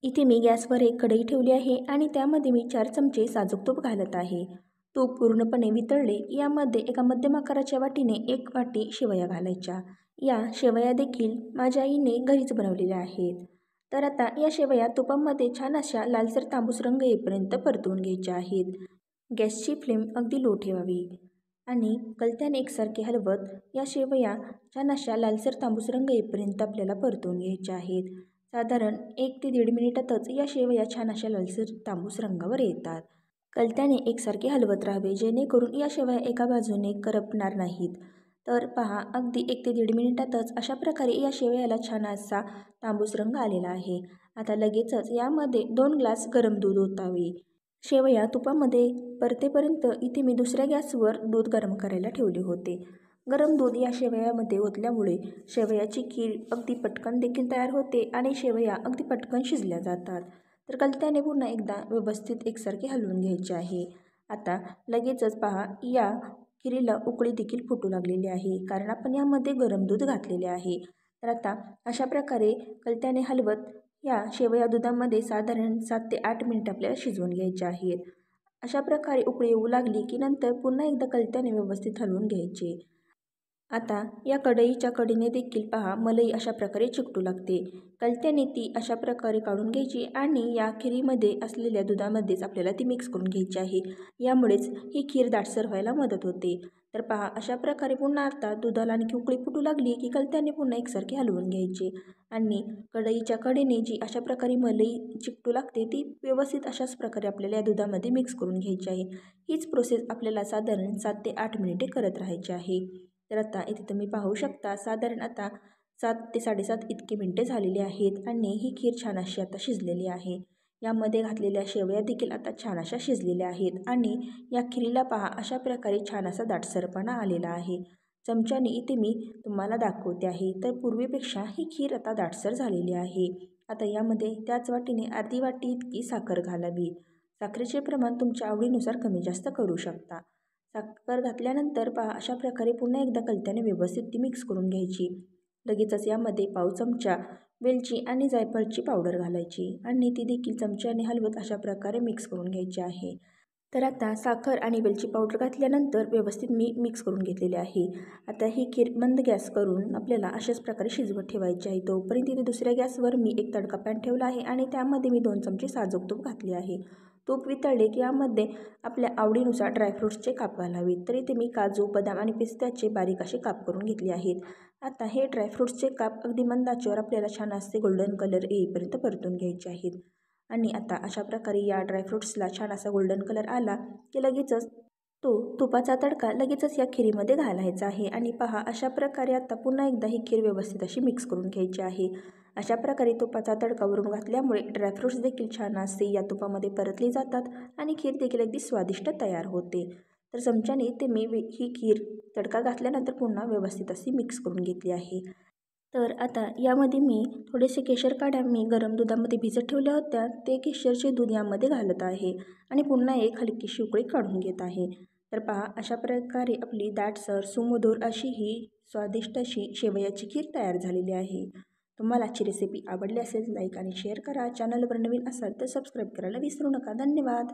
इथे मी गॅसवर एक कढई ठेवली आहे आणि त्यामध्ये मी 4 चमचे साजूक तूप घालत आहे। तूप पूर्णपणे वितळले यामध्ये एका मध्यम आकाराच्या वाटीने 1 वाटी शेवया घालायच्या। या शेवया देखील माझ्या आईने घरीच बनवलेल्या आहेत। तर आता या शेवया तुपामध्ये छान अशा लालसर तांबूस रंग येईपर्यंत परतवून घ्यायच्या आहेत। गॅसची फ्लेम अगदी लो ठेवावी आणि कलत्याने एकसारखे हलवत या शेवया छान अशा लालसर तांबूस रंग येईपर्यंत आपल्याला परतवून घ्यायच्या आहेत। साधारण 1 ते 1.5 मिनिटातच या शेवया छान अशा लालसर तांबूस रंगावर येतात। कलत्याने एकसारखे हलवत राहावे जेणेकरून या शेवया एका बाजूने करपणार नाहीत। तर पहा अगदी 1 ते 1.5 मिनिटातच अशा प्रकारे या शेवयाला छान असा तांबूस रंग आलेला आहे। आता लगेचच यामध्ये 2 ग्लास गरम दूध ओतावे। शेवया तुपामध्ये परतेपर्यंत इथे मी दुसऱ्या गॅसवर दूध गरम करायला ठेवले होते। गरम दूध या शेवयामध्ये ओतल्यामुळे शेवयाची खीर अगदी पटकन देखील तयार होते आणि शेवया अगदी पटकन शिजल्या जातात। तर कलत्याने पुन्हा एकदा व्यवस्थित एकसारखे हलवून घ्यायचे आहे। आता लगेचच पहा या खिरीला उकळी देखील फुटू लागलेली आहे कारण आपण यामध्ये गरम दूध घातलेले आहे। तर आता अशा प्रकारे कलत्याने हलवत या शेवया दुधामध्ये साधारण 7 ते 8 मिनिट आपल्याला शिजवून घ्यायचे आहेत। अशा प्रकारे उकळी येऊ लागली की नंतर पुन्हा एकदा कलत्याने व्यवस्थित हलवून घ्यायचे। आता या कढईच्या कडेने देखील पहा मलाई अशा प्रकारे चिकटू लागते। कलत्याने ती अशा प्रकारे काढून घ्यायची आणि या खिरीमध्ये असलेल्या दुधामध्येच आपल्याला ती मिक्स करून घ्यायची आहे। यामुळेच ही खीर दाटसर व्हायला मदत होते। तर पहा अशा प्रकारे पुन्हा आता दुधाला आणखी उकळी फुटू लागली की कलत्याने पुन्हा एकसारखे हलवून घ्यायचे आणि कढईच्या कडेने जी अशा प्रकारे मलाई चिकटू लागते ती व्यवस्थित अशाच प्रकारे आपल्याला या दुधामध्ये मिक्स करून घ्यायची आहे। हीच प्रोसेस आपल्याला साधारण 7 ते 8 मिनिटे करत राहायची आहे। तर आता इथे तुम्ही पाहू शकता साधारण आता 7 ते 7.5 इतकी मिनिटे झालेली आहेत आणि ही खीर छान अशी आता शिजलेली आहे। यामध्ये घातलेल्या शेवया देखील आता छान अशा शिजलेल्या आहेत आणि या खिरीला पहा अशा प्रकारे छान असा दाटसरपणा आलेला आहे। चमच्याने इथे मी तुम्हाला दाखवते आहे। तर पूर्वीपेक्षा ही खीर आता दाटसर झालेली आहे। आता यामध्ये त्याच वाटीने अर्धी वाटी इतकी साखर घालावी। साखरेचे प्रमाण तुमच्या आवडीनुसार कमी जास्त करू शकता। साखर घातल्यानंतर पहा अशा प्रकारे पुन्हा एकदा कलत्याने व्यवस्थित ती मिक्स करून घ्यायची। लगेचच यामध्ये पाव चमचा वेलची आणि जायफळची पावडर घालायची आणि ती देखील चमच्याने हलवत अशा प्रकारे मिक्स करून घ्यायची आहे। तर आता साखर आणि वेलची पावडर घातल्यानंतर व्यवस्थित मी मिक्स करून घेतलेली आहे। आता ही खीर मंद गॅस करून आपल्याला अशाच प्रकारे शिजवत ठेवायची आहे। तोपर्यंत इथे दुसऱ्या गॅसवर मी एक तडका पॅन ठेवला आहे आणि त्यामध्ये मी 2 चमचे साजूक तूप घातले आहे। तूप वितळले की यामध्ये आपल्या आवडीनुसार ड्रायफ्रूट्सचे काप घालावेत। तर इथे मी काजू, बदाम आणि पिस्त्याचे बारीक असे काप करून घेतले आहेत। आता हे ड्रायफ्रूट्सचे काप अगदी मंद आचेवर आपल्याला छान असे गोल्डन कलर येईपर्यंत परतून घ्यायचे आहेत। आणि आता अशा प्रकारे या ड्रायफ्रूट्सला छान असा गोल्डन कलर आला की लगेचच तो तुपाचा तडका लगेचच या खिरीमध्ये घालायचा आहे आणि पहा अशा प्रकारे आता पुन्हा एकदा ही खीर व्यवस्थित अशी मिक्स करून घ्यायची आहे। अशा प्रकारे तुपाचा तडका वरून घातल्यामुळे ड्रायफ्रूट्स देखील छान असे या तुपामध्ये परतले जातात आणि खीर देखील अगदी स्वादिष्ट तयार होते। तर चमच्याने ते मी ही खीर तडका घातल्यानंतर पुन्हा व्यवस्थित अशी मिक्स करून घेतली आहे। तर आता यामध्ये मी थोडेसे केशर काढ्या मी गरम दुधामध्ये भिजत ठेवल्या होत्या ते केशरचे दूध यामध्ये घालत आहे आणि पुन्हा एक हलकीशी उकळी काढून घेत आहे। तर पहा अशा प्रकारे आपली दाटसर सुमधुर अशी ही स्वादिष्ट अशी शेवयाची खीर तयार झालेली आहे। तुम्हाला आजची रेसिपी आवडली असेल लाईक आणि शेअर करा। चॅनलवर नवीन असाल तर सबस्क्राईब करायला विसरू नका। धन्यवाद।